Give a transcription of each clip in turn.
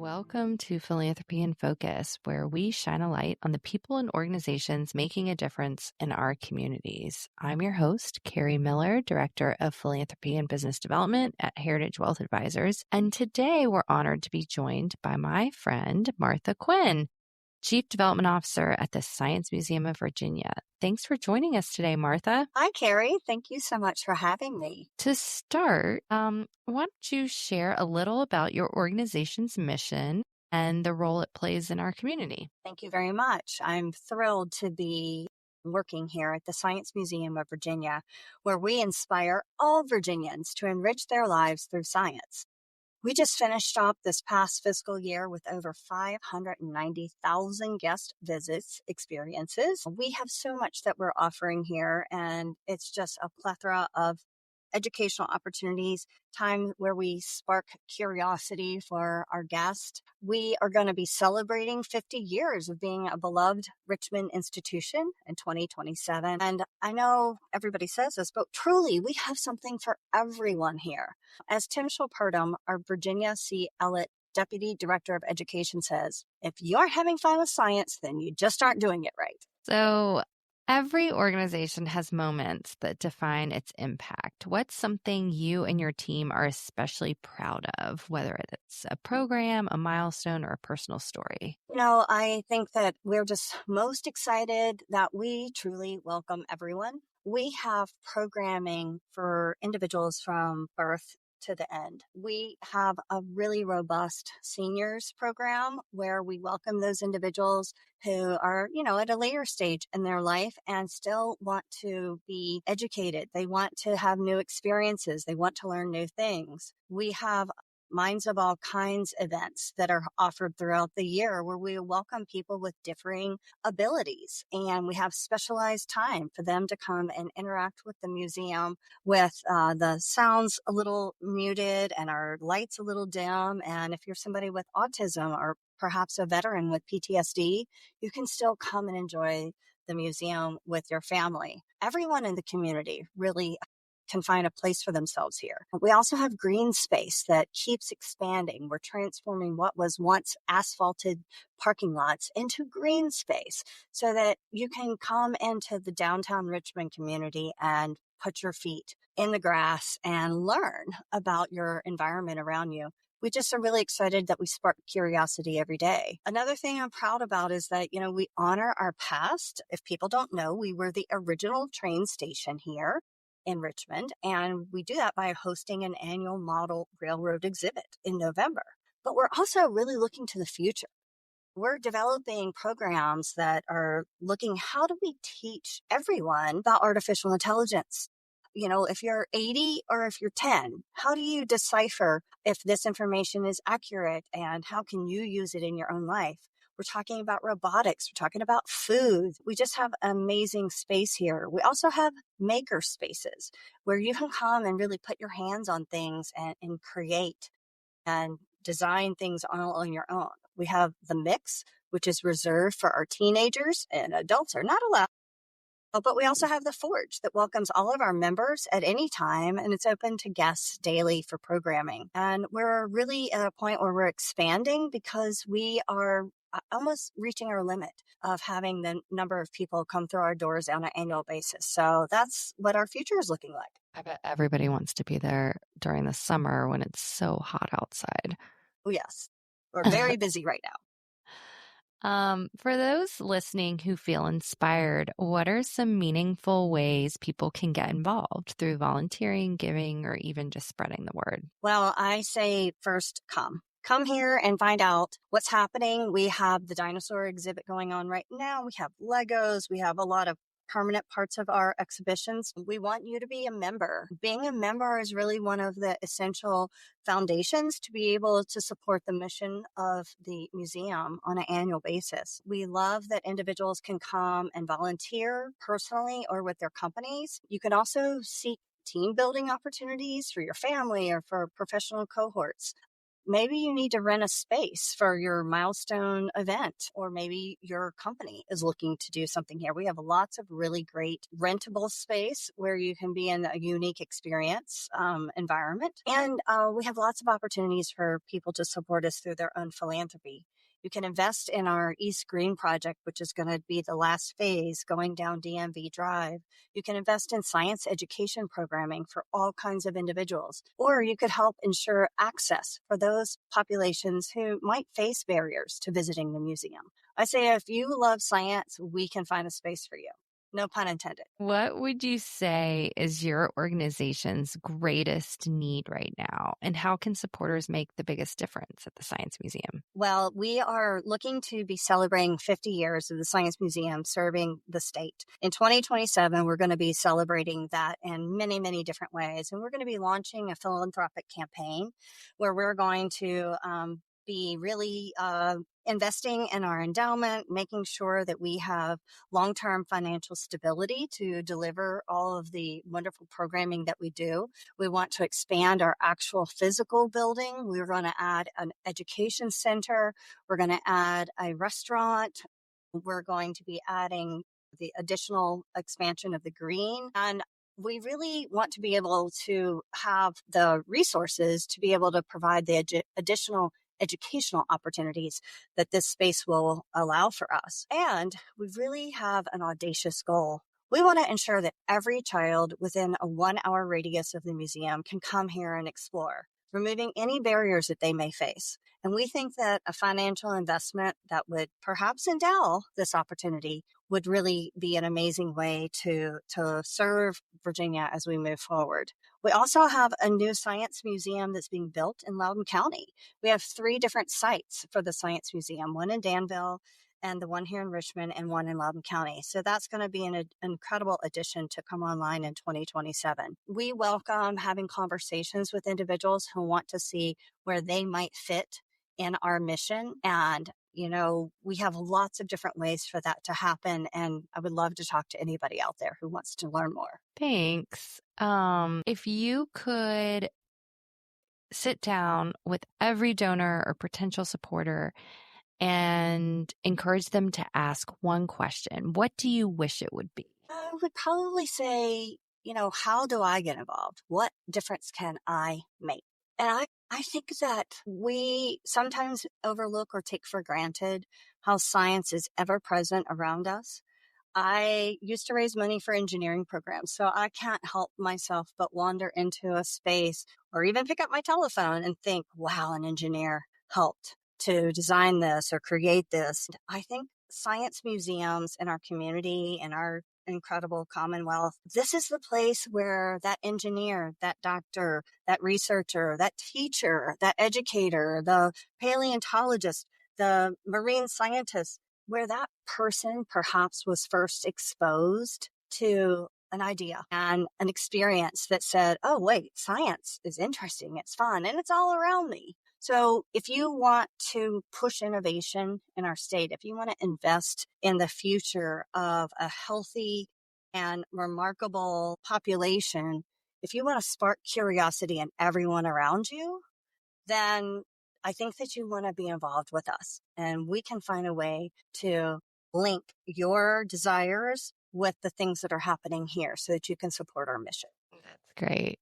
Welcome to Philanthropy in Focus, where we shine a light on the people and organizations making a difference in our communities. I'm your host, Carrie Miller, Director of Philanthropy and Business Development at Heritage Wealth Advisors. And today we're honored to be joined by my friend, Martha Quinn, Chief Development Officer at the Science Museum of Virginia. Thanks for joining us today, Martha. Hi, Carrie. Thank you so much for having me. To start, why don't you share a little about your organization's mission and the role it plays in our community? Thank you very much. I'm thrilled to be working here at the Science Museum of Virginia, where we inspire all Virginians to enrich their lives through science. We just finished up this past fiscal year with over 590,000 guest visits, experiences. We have so much that we're offering here, and it's just a plethora of educational opportunities, time where we spark curiosity for our guests. We are going to be celebrating 50 years of being a beloved Richmond institution in 2027. And I know everybody says this, but truly we have something for everyone here. As Tim Schulpertum, our Virginia C. Ellett Deputy Director of Education says, if you aren't having fun with science, then you just aren't doing it right. So every organization has moments that define its impact. What's something you and your team are especially proud of, whether it's a program, a milestone, or a personal story? I think that we're just most excited that we truly welcome everyone. We have programming for individuals from birth to the end. We have a really robust seniors program where we welcome those individuals who are, at a later stage in their life and still want to be educated. They want to have new experiences. They want to learn new things. We have Minds of All Kinds events that are offered throughout the year where we welcome people with differing abilities, and we have specialized time for them to come and interact with the museum with the sounds a little muted and our lights a little dim. And if you're somebody with autism or perhaps a veteran with PTSD, you can still come and enjoy the museum with your family. Everyone in the community really can find a place for themselves here. We also have green space that keeps expanding. We're transforming what was once asphalted parking lots into green space so that you can come into the downtown Richmond community and put your feet in the grass and learn about your environment around you. We just are really excited that we spark curiosity every day. Another thing I'm proud about is that, we honor our past. If people don't know, we were the original train station here in Richmond, and we do that by hosting an annual model railroad exhibit in November. But we're also really looking to the future. We're developing programs that are looking, how do we teach everyone about artificial intelligence? If you're 80 or if you're 10, how do you decipher if this information is accurate and how can you use it in your own life? We're talking about robotics. We're talking about food. We just have amazing space here. We also have maker spaces where you can come and really put your hands on things and create and design things all on your own. We have the Mix, which is reserved for our teenagers, and adults are not allowed. But we also have the Forge that welcomes all of our members at any time, and it's open to guests daily for programming. And we're really at a point where we're expanding because we are almost reaching our limit of having the number of people come through our doors on an annual basis. So that's what our future is looking like. I bet everybody wants to be there during the summer when it's so hot outside. Oh, yes. We're very busy right now. For those listening who feel inspired, what are some meaningful ways people can get involved through volunteering, giving, or even just spreading the word? Well, I say first, come here and find out what's happening. We have the dinosaur exhibit going on right now. We have Legos. We have a lot of permanent parts of our exhibitions. We want you to be a member. Being a member is really one of the essential foundations to be able to support the mission of the museum on an annual basis. We love that individuals can come and volunteer personally or with their companies. You can also seek team building opportunities for your family or for professional cohorts. maybe you need to rent a space for your milestone event, or maybe your company is looking to do something here. We have lots of really great rentable space where you can be in a unique experience environment. And we have lots of opportunities for people to support us through their own philanthropy. You can invest in our East Green project, which is going to be the last phase going down DMV Drive. You can invest in science education programming for all kinds of individuals, or you could help ensure access for those populations who might face barriers to visiting the museum. I say if you love science, we can find a space for you. No pun intended. What would you say is your organization's greatest need right now? And how can supporters make the biggest difference at the Science Museum? Well, we are looking to be celebrating 50 years of the Science Museum serving the state. In 2027, we're going to be celebrating that in many, many different ways. And we're going to be launching a philanthropic campaign where we're going to be really investing in our endowment, making sure that we have long-term financial stability to deliver all of the wonderful programming that we do. We want to expand our actual physical building. We're going to add an education center. We're going to add a restaurant. We're going to be adding the additional expansion of the green. And we really want to be able to have the resources to be able to provide the additional educational opportunities that this space will allow for us. And we really have an audacious goal. We want to ensure that every child within a 1-hour radius of the museum can come here and explore, removing any barriers that they may face. And we think that a financial investment that would perhaps endow this opportunity would really be an amazing way to serve Virginia as we move forward. We also have a new science museum that's being built in Loudoun County. We have 3 different sites for the Science Museum, one in Danville, and the one here in Richmond, and one in Loudoun County. So that's going to be an incredible addition to come online in 2027. We welcome having conversations with individuals who want to see where they might fit in our mission. And, we have lots of different ways for that to happen. And I would love to talk to anybody out there who wants to learn more. Thanks. If you could sit down with every donor or potential supporter and encourage them to ask one question, what do you wish it would be? I would probably say, how do I get involved? What difference can I make? And I think that we sometimes overlook or take for granted how science is ever present around us. I used to raise money for engineering programs, so I can't help myself but wander into a space or even pick up my telephone and think, wow, an engineer helped to design this or create this. I think science museums in our community and our incredible Commonwealth, this is the place where that engineer, that doctor, that researcher, that teacher, that educator, the paleontologist, the marine scientist, where that person perhaps was first exposed to an idea and an experience that said, oh, wait, science is interesting, it's fun, and it's all around me. So if you want to push innovation in our state, if you want to invest in the future of a healthy and remarkable population, if you want to spark curiosity in everyone around you, then I think that you want to be involved with us. And we can find a way to link your desires with the things that are happening here so that you can support our mission. That's great.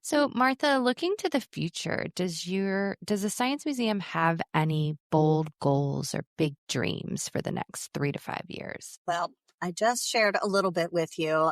So Martha, looking to the future, does the Science Museum have any bold goals or big dreams for the next 3 to 5 years? Well, I just shared a little bit with you.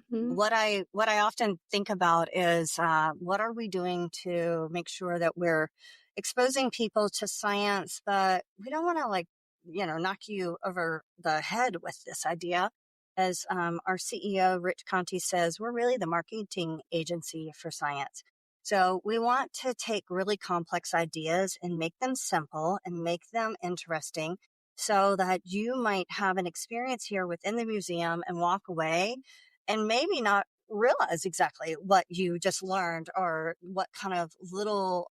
What I often think about is what are we doing to make sure that we're exposing people to science, but we don't want to knock you over the head with this idea. As our CEO, Rich Conti, says, we're really the marketing agency for science. So we want to take really complex ideas and make them simple and make them interesting so that you might have an experience here within the museum and walk away and maybe not realize exactly what you just learned or what kind of little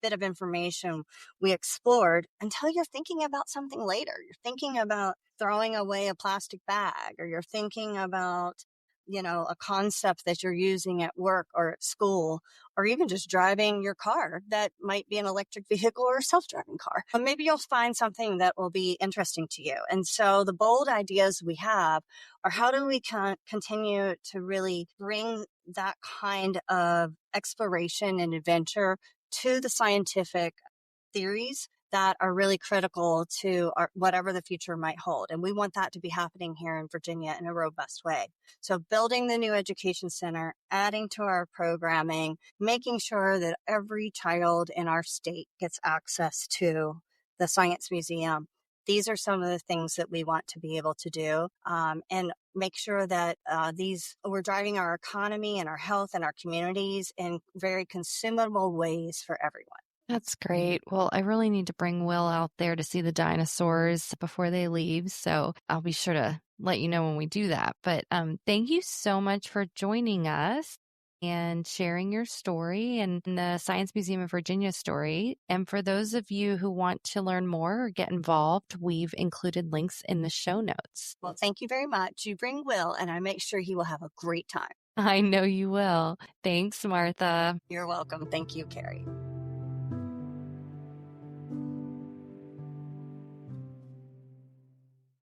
bit of information we explored until you're thinking about something later. You're thinking about throwing away a plastic bag, or you're thinking about a concept that you're using at work or at school, or even just driving your car that might be an electric vehicle or a self-driving car. Maybe you'll find something that will be interesting to you. And so the bold ideas we have are, how do we continue to really bring that kind of exploration and adventure to the scientific theories that are really critical to whatever the future might hold. And we want that to be happening here in Virginia in a robust way. So building the new education center, adding to our programming, making sure that every child in our state gets access to the Science Museum. These are some of the things that we want to be able to do, and make sure that we're driving our economy and our health and our communities in very consumable ways for everyone. That's great. Well, I really need to bring Will out there to see the dinosaurs before they leave. So I'll be sure to let you know when we do that. But thank you so much for joining us and sharing your story and the Science Museum of Virginia story. And for those of you who want to learn more or get involved, we've included links in the show notes. Well, thank you very much. You bring Will, and I make sure he will have a great time. I know you will. Thanks, Martha. You're welcome. Thank you, Carrie.